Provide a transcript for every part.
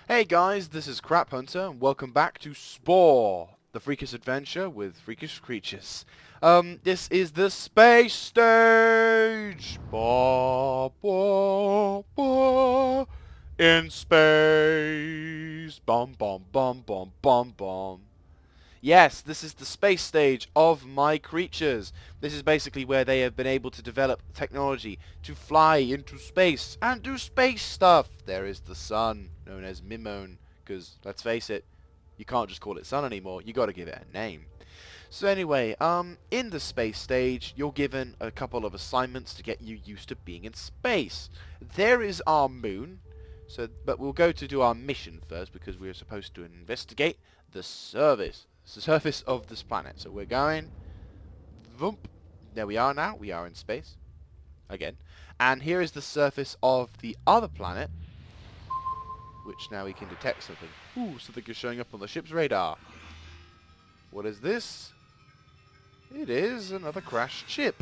Hey guys, this is Crap Hunter, and welcome back to Spore, the freakish adventure with freakish creatures. This is the space stage! Ba, ba, ba, in space! Bum, bum, bum, bum, bum, bum. Yes, this is the space stage of my creatures. This is basically where they have been able to develop technology to fly into space and do space stuff. There is the sun, known as Mimone, because let's face it, you can't just call it sun anymore. You got to give it a name. So anyway, in the space stage, you're given a couple of assignments to get you used to being in space. There is our moon. But we'll go to do our mission first because we're supposed to investigate the surface of this planet. So we're going, voomp. There we are now. We are in space again, and here is the surface of the other planet, which now we can detect something. Ooh, something is showing up on the ship's radar. What is this? It is another crashed ship.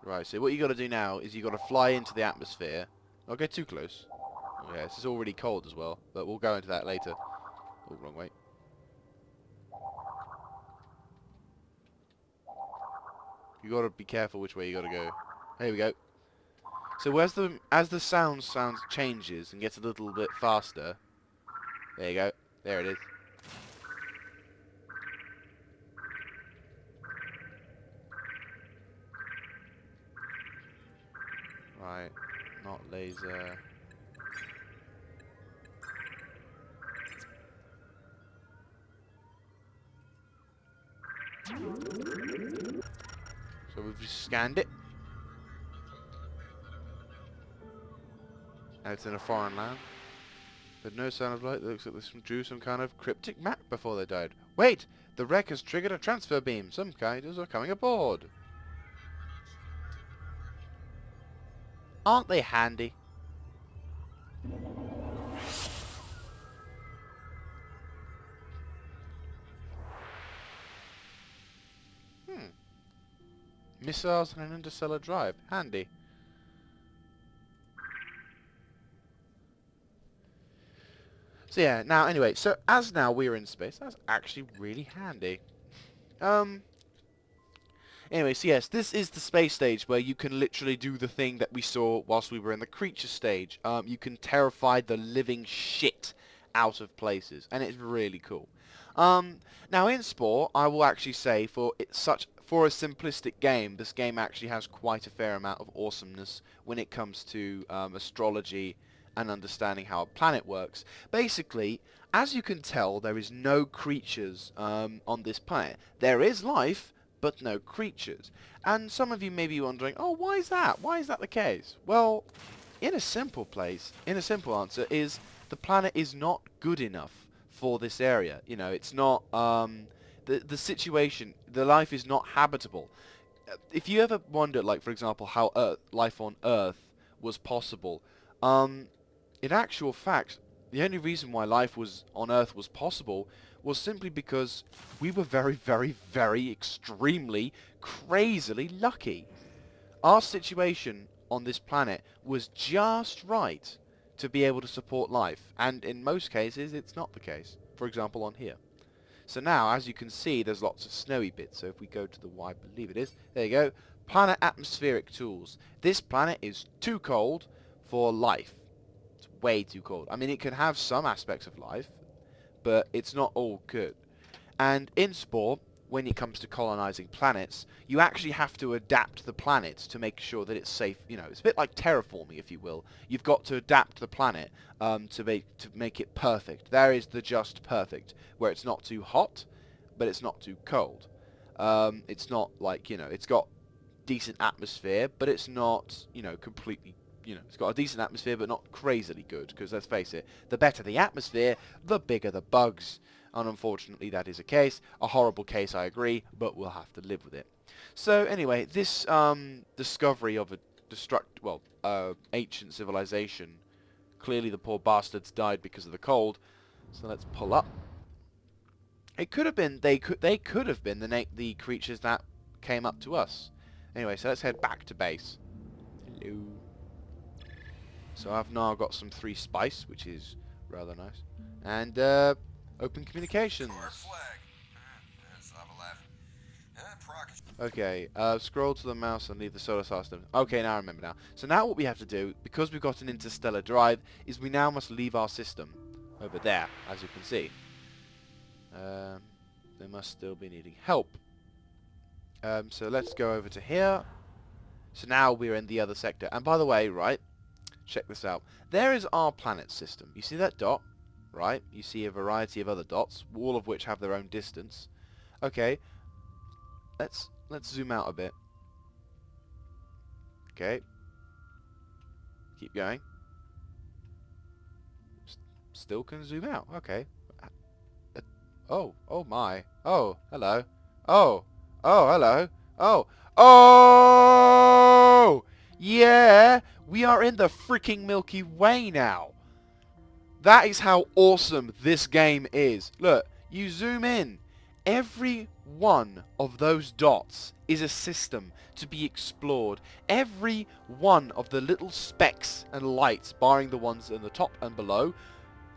Right, so what you got to do now is you got to fly into the atmosphere. Don't get too close. Oh, yeah, this is already cold as well, but we'll go into that later. Oh, wrong way. You got to be careful which way you got to go. Here we go. So as the sound changes and gets a little bit faster, there you go. There it is. Right, not laser. So we've just scanned it. Now it's in a foreign land. But no sign of light. That looks like this drew some kind of cryptic map before they died. Wait! The wreck has triggered a transfer beam. Some guys are coming aboard. Aren't they handy? Missiles and an interstellar drive. Handy. So yeah, now anyway, so as now we're in space, that's actually really handy. Anyway, so yes, this is the space stage where you can literally do the thing that we saw whilst we were in the creature stage. You can terrify the living shit out of places, and it's really cool. Now in Spore, I will actually say for a simplistic game, this game actually has quite a fair amount of awesomeness when it comes to astrology and understanding how a planet works. Basically, as you can tell, there is no creatures on this planet. There is life, but no creatures. And some of you may be wondering, oh, why is that? Why is that the case? Well, in a simple answer is the planet is not good enough for this area. You know, it's not, the situation, the life is not habitable. If you ever wondered, like, for example, how life on Earth was possible, in actual fact, the only reason why life on Earth was possible was simply because we were very, very, very extremely, crazily lucky. Our situation on this planet was just right to be able to support life, and in most cases it's not the case. For example, on here. So now, as you can see, there's lots of snowy bits. So if we go to the, I believe it is, there you go, planet atmospheric tools. This planet is too cold for life. It's way too cold. I mean, it can have some aspects of life, but it's not all good. And in Spore, when it comes to colonizing planets, you actually have to adapt the planet to make sure that it's safe. You know, it's a bit like terraforming, if you will. You've got to adapt the planet to make it perfect. There is the just perfect, where it's not too hot, but it's not too cold. It's not like, you know, it's got decent atmosphere, but it's not, you know, completely, you know, it's got a decent atmosphere, but not crazily good, because let's face it, the better the atmosphere, the bigger the bugs. And unfortunately that is a case. A horrible case, I agree, but we'll have to live with it. So anyway, this discovery of a ancient civilization, clearly the poor bastards died because of the cold. So let's pull up. It could have been, they could have been the creatures that came up to us. Anyway, so let's head back to base. Hello. So I've now got some 3 spice, which is rather nice. And open communications. Okay, scroll to the mouse and leave the solar system. Okay, now I remember now. So now what we have to do, because we've got an interstellar drive, is we now must leave our system. Over there, as you can see. They must still be needing help. So let's go over to here. So now we're in the other sector. And by the way, right, check this out. There is our planet system. You see that dot? Right? You see a variety of other dots, all of which have their own distance. Okay. Let's zoom out a bit. Okay. Keep going. Still can zoom out. Okay. Oh my. Oh, hello. Oh, hello. Oh, yeah, we are in the freaking Milky Way now. That is how awesome this game is. Look, you zoom in. Every one of those dots is a system to be explored. Every one of the little specks and lights, barring the ones in the top and below,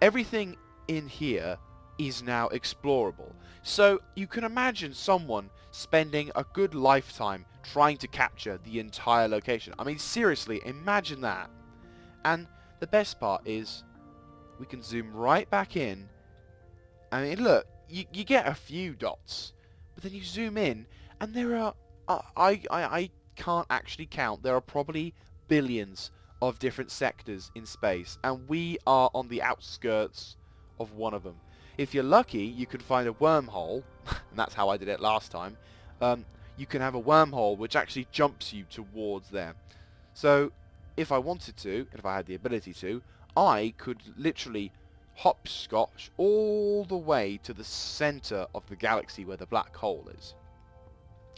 everything in here is now explorable. So you can imagine someone spending a good lifetime trying to capture the entire location. I mean, seriously, imagine that. And the best part is we can zoom right back in. I mean, look, you get a few dots, but then you zoom in and there are I can't actually count. There are probably billions of different sectors in space, and we are on the outskirts of one of them. If you're lucky, you can find a wormhole, and that's how I did it last time. You can have a wormhole which actually jumps you towards there. So, if I wanted to, if I had the ability to, I could literally hopscotch all the way to the center of the galaxy where the black hole is.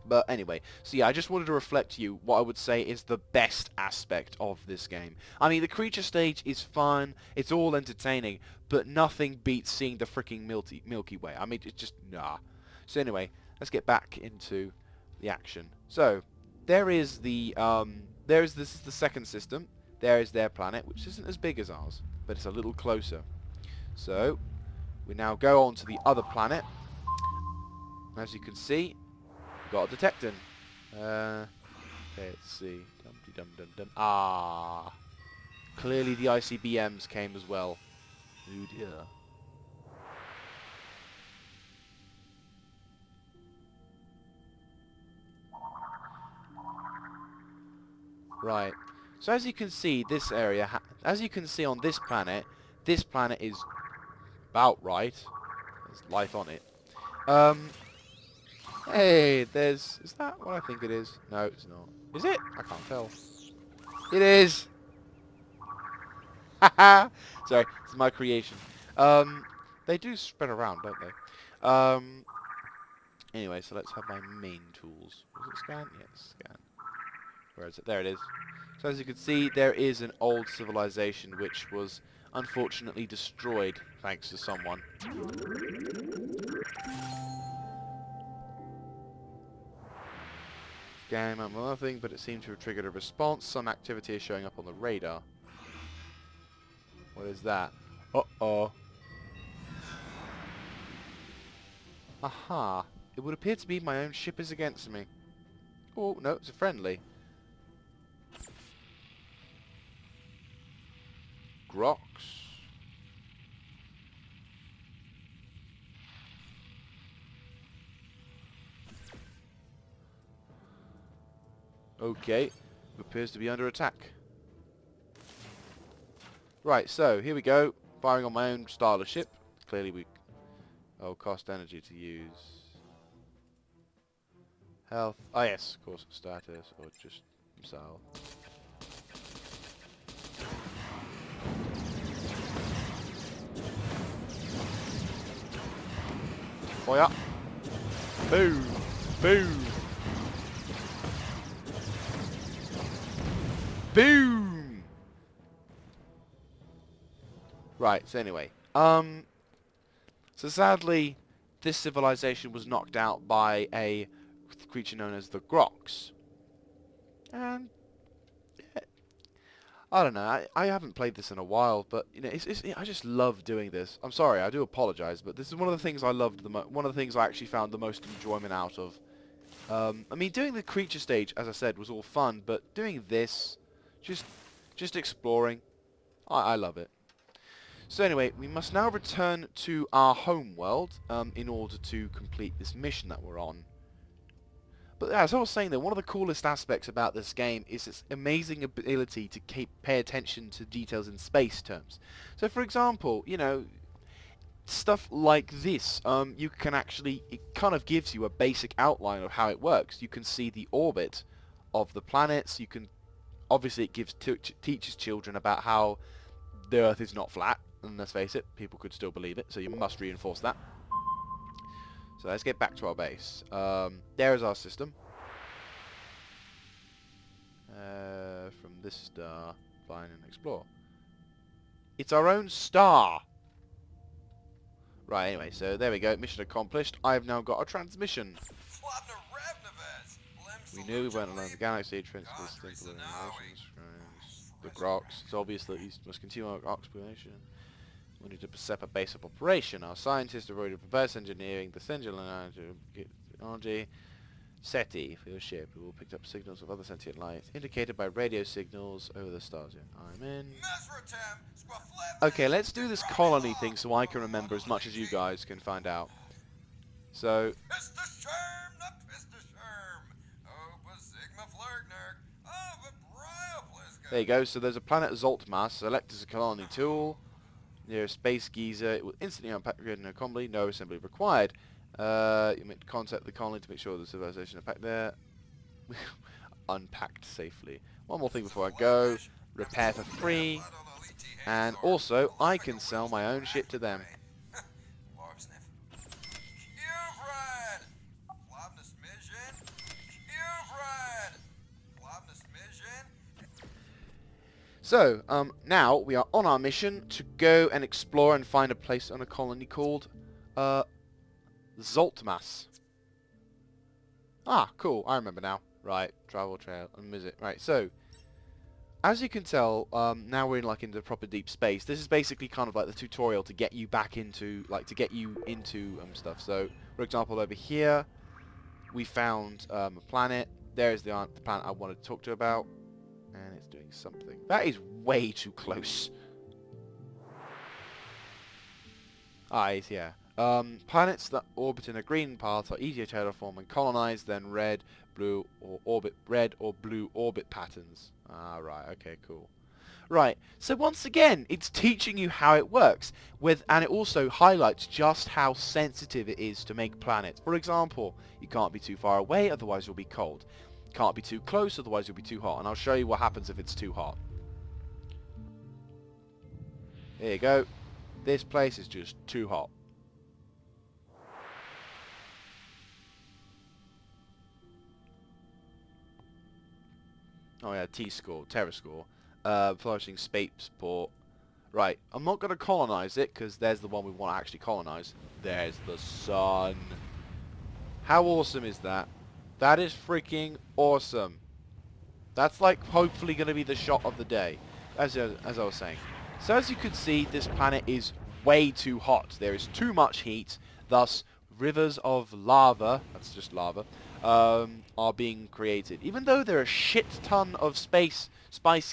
But anyway, so yeah, I just wanted to reflect to you what I would say is the best aspect of this game. I mean, the creature stage is fun, it's all entertaining, but nothing beats seeing the freaking Milky Way. I mean, it's just, nah. So anyway, let's get back into the action. So, there is the, this is the second system. There is their planet, which isn't as big as ours, but it's a little closer. So, we now go on to the other planet. As you can see, got a detector. Okay, let's see. Dum-de-dum-dum-dum. Ah. Clearly the ICBMs came as well. Oh dear. Right. So as you can see, this area, as you can see on this planet is about right. There's life on it. Hey, is that what I think it is? No, it's not. Is it? I can't tell. It is! Haha! Sorry, it's my creation. They do spread around, don't they? Anyway, so let's have my main tools. Was it scan? Yes, scan. Where is it? There it is. So as you can see, there is an old civilization which was unfortunately destroyed thanks to someone. Game and nothing, but it seemed to have triggered a response. Some activity is showing up on the radar. What is that? Uh-oh. Aha. It would appear to be my own ship is against me. Oh, no, it's a friendly. Grox. Okay, it appears to be under attack. Right, so here we go. Firing on my own style of ship. Clearly we... Oh, cost energy to use. Health. Oh yes, of course, status, or just missile. Fire. Boom. Boom. Boom! Right, so anyway. So sadly, this civilization was knocked out by a creature known as the Grox. And I don't know. I haven't played this in a while, but you know, I just love doing this. I'm sorry, I do apologize, but this is one of the things I loved one of the things I actually found the most enjoyment out of. I mean, doing the creature stage, as I said, was all fun, but doing this, just exploring, I love it. So anyway, we must now return to our home world in order to complete this mission that we're on. But as I was saying though, one of the coolest aspects about this game is its amazing ability to pay attention to details in space terms. So for example, you know, stuff like this, you can actually, it kind of gives you a basic outline of how it works. You can see the orbit of the planets, you can, obviously it gives teaches children about how the Earth is not flat, and let's face it, people could still believe it, so you must reinforce that. So let's get back to our base. There is our system. From this star, find and explore. It's our own star! Right, anyway, so there we go. Mission accomplished. I've now got a transmission. We knew we went along the galaxy, transferred simple innovations from the Grox. It's obvious that we must continue our exploration. We need to set a base of operation. Our scientists have already reverse engineering the technology. SETI for your ship. We will pick up signals of other sentient life indicated by radio signals over the stars. I'm in. Okay, let's do this colony thing so I can remember as much as you guys can find out. So. There you go. So there's a planet Zoltmas. Select as a colony tool. Near a space geyser, it will instantly unpack an anomaly, no assembly required. You make contact the colony to make sure the civilization is packed there. Unpacked safely. One more thing before I go. Repair for free. And also, I can sell my own shit to them. So, now we are on our mission to go and explore and find a place on a colony called, Zoltmas. Ah, cool, I remember now. Right, travel trail and visit. Right, so, as you can tell, now we're into proper deep space. This is basically kind of like the tutorial to get you back into, stuff. So, for example, over here, we found, a planet. There's the planet I wanted to talk to you about. And it's doing something. That is way too close. Yeah. Planets that orbit in a green path are easier to terraform and colonize than red or blue orbit patterns. Ah, right. Okay, cool. Right. So once again, it's teaching you how it works, and it also highlights just how sensitive it is to make planets. For example, you can't be too far away, otherwise you'll be cold. Can't be too close, otherwise you'll be too hot. And I'll show you what happens if it's too hot. There you go. This place is just too hot. Oh yeah, T-score, terror score. Flourishing space support. Right, I'm not going to colonize it, because there's the one we want to actually colonize. There's the sun. How awesome is that? That is freaking awesome. That's like hopefully going to be the shot of the day, as I was saying. So as you can see, this planet is way too hot. There is too much heat, thus rivers of lava, that's just lava, are being created. Even though there are a shit ton of spice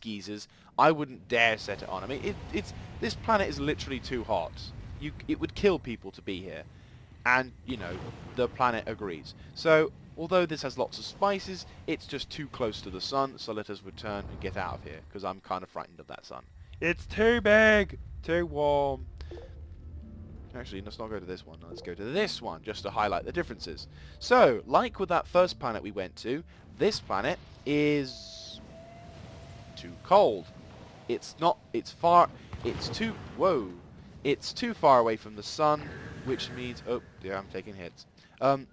geysers, I wouldn't dare set it on. I mean, this planet is literally too hot. It would kill people to be here. And, you know, the planet agrees. So, although this has lots of spices, it's just too close to the sun, so let us return and get out of here, because I'm kind of frightened of that sun. It's too big! Too warm! Actually, let's not go to this one. Let's go to this one, just to highlight the differences. So, like with that first planet we went to, this planet is too cold. It's too far away from the sun, which means, oh, yeah, I'm taking hits.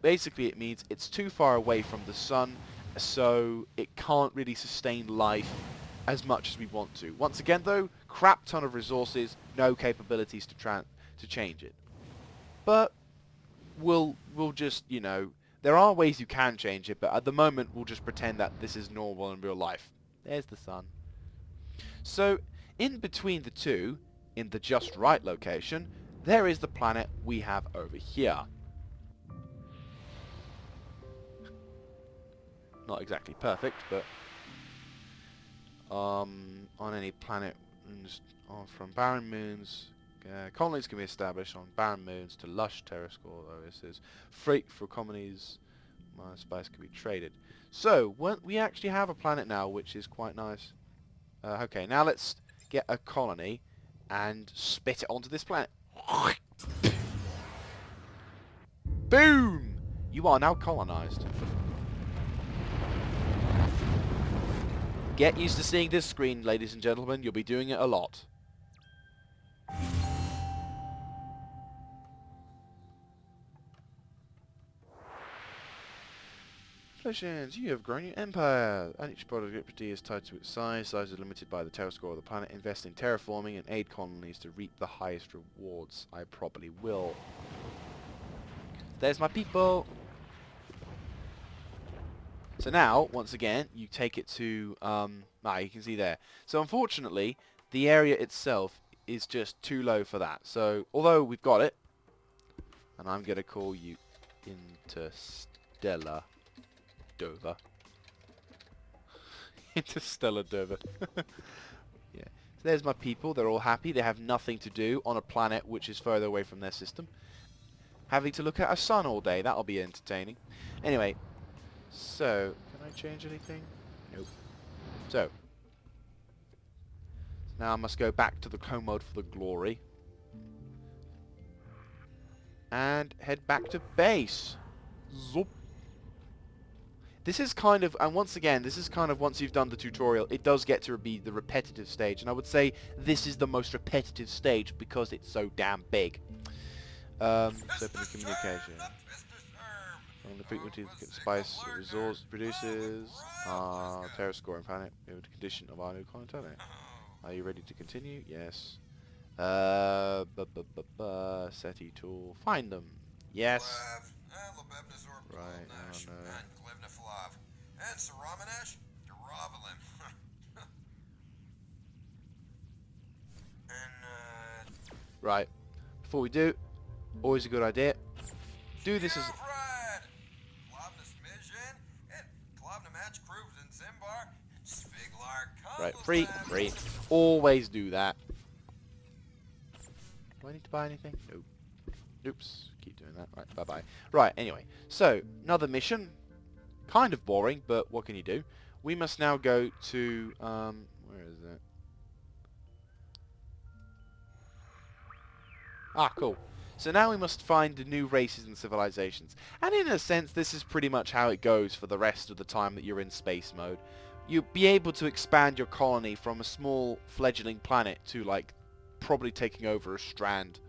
Basically it means it's too far away from the sun, so it can't really sustain life as much as we want to. Once again though, crap ton of resources, no capabilities to change it. But we'll just, you know, there are ways you can change it, but at the moment we'll just pretend that this is normal in real life. There's the sun. So, in between the two, in the just right location, there is the planet we have over here. Not exactly perfect, but on any planet from barren moons, colonies can be established on barren moons to lush terrestrial oases. Freight for colonies, spice can be traded. So we actually have a planet now, which is quite nice. Okay, now let's get a colony and spit it onto this planet. Boom! You are now colonized. Get used to seeing this screen, ladies and gentlemen. You'll be doing it a lot. Congratulations, you have grown your empire. And each part of your property is tied to its size. Size is limited by the terror score of the planet. Invest in terraforming and aid colonies to reap the highest rewards. I probably will. There's my people. So now, once again, you take it to, you can see there. So unfortunately, the area itself is just too low for that. So, although we've got it, and I'm going to call you Interstellar Dover. Interstellar Dover. Yeah. So there's my people. They're all happy. They have nothing to do on a planet which is further away from their system. Having to look at a sun all day. That'll be entertaining. Anyway. So, can I change anything? Nope. So, now I must go back to the home mode for the glory. And head back to base. Zoop. This is kind of, and once again, this is kind of, once you've done the tutorial, it does get to be the repetitive stage. And I would say this is the most repetitive stage because it's so damn big. So, open the communication. On the frequency the spice resource produces, terror scoring planet, the condition of our new content. Are you ready to continue? Yes. SETI tool. Find them. Yes. Right, oh no. Right. Before we do, always a good idea. Do this as... Right, free. Always do that. Do I need to buy anything? Nope. Oops. Keep doing that. Right, bye-bye. Right, anyway. So, another mission. Kind of boring, but what can you do? We must now go to, where is it? Ah, cool. So now we must find the new races and civilizations. And in a sense, this is pretty much how it goes for the rest of the time that you're in space mode. You'll be able to expand your colony from a small fledgling planet to, like, probably taking over a strand.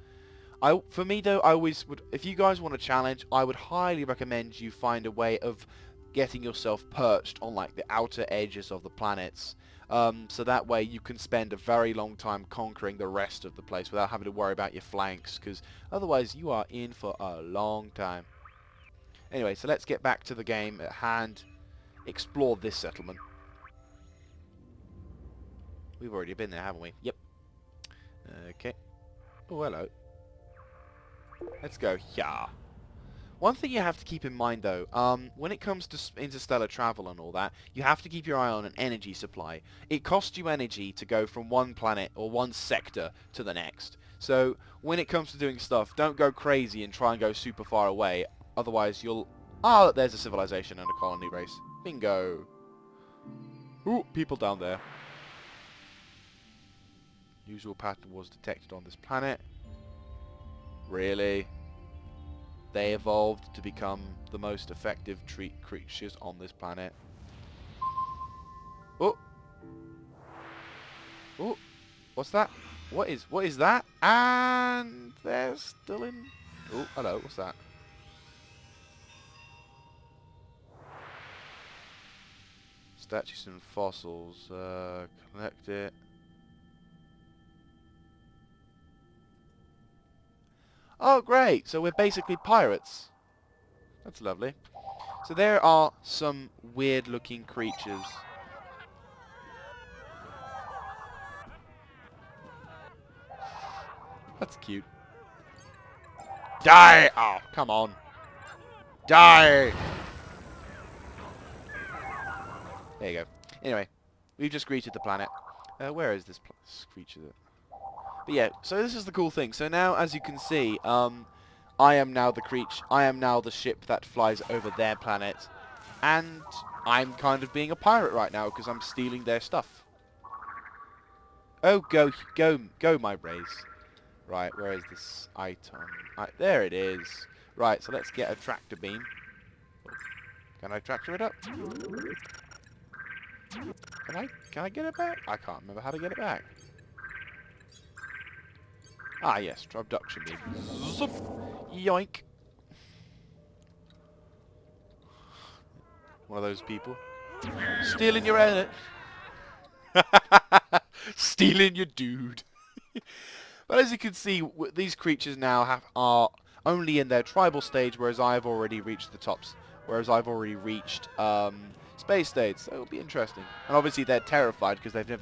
For me, though, I always would, if you guys want a challenge, I would highly recommend you find a way of getting yourself perched on, like, the outer edges of the planets. So that way you can spend a very long time conquering the rest of the place without having to worry about your flanks, because otherwise you are in for a long time. Anyway, so let's get back to the game at hand. Explore this settlement. We've already been there, haven't we? Yep. Okay. Oh, hello. Let's go here. One thing you have to keep in mind, though, when it comes to interstellar travel and all that, you have to keep your eye on an energy supply. It costs you energy to go from one planet or one sector to the next. So, when it comes to doing stuff, don't go crazy and try and go super far away. Otherwise, you'll... Ah, there's a civilization and a colony race. Bingo. Ooh, people down there. Usual pattern was detected on this planet. Really? They evolved to become the most effective creatures on this planet. Oh! Oh! What's that? What is that? And they're still in... Oh, hello, what's that? Statues and fossils. Collect it. Oh, great. So we're basically pirates. That's lovely. So there are some weird-looking creatures. That's cute. Die! Oh, come on. Die! There you go. Anyway, we've just greeted the planet. Where is this creature? But yeah, so this is the cool thing. So now, as you can see, I am now the creature. I am now the ship that flies over their planet, and I'm kind of being a pirate right now because I'm stealing their stuff. Oh, go, my race. Right, where is this item? There it is. Right, so let's get a tractor beam. Can I tractor it up? Can I get it back? I can't remember how to get it back. Ah, yes, abduction beam. Zup. Yoink. One of those people. Stealing your edit. Stealing your dude. But as you can see, these creatures now are only in their tribal stage, whereas I've already reached the tops. Whereas I've already reached space stage, so it'll be interesting. And obviously they're terrified because they've never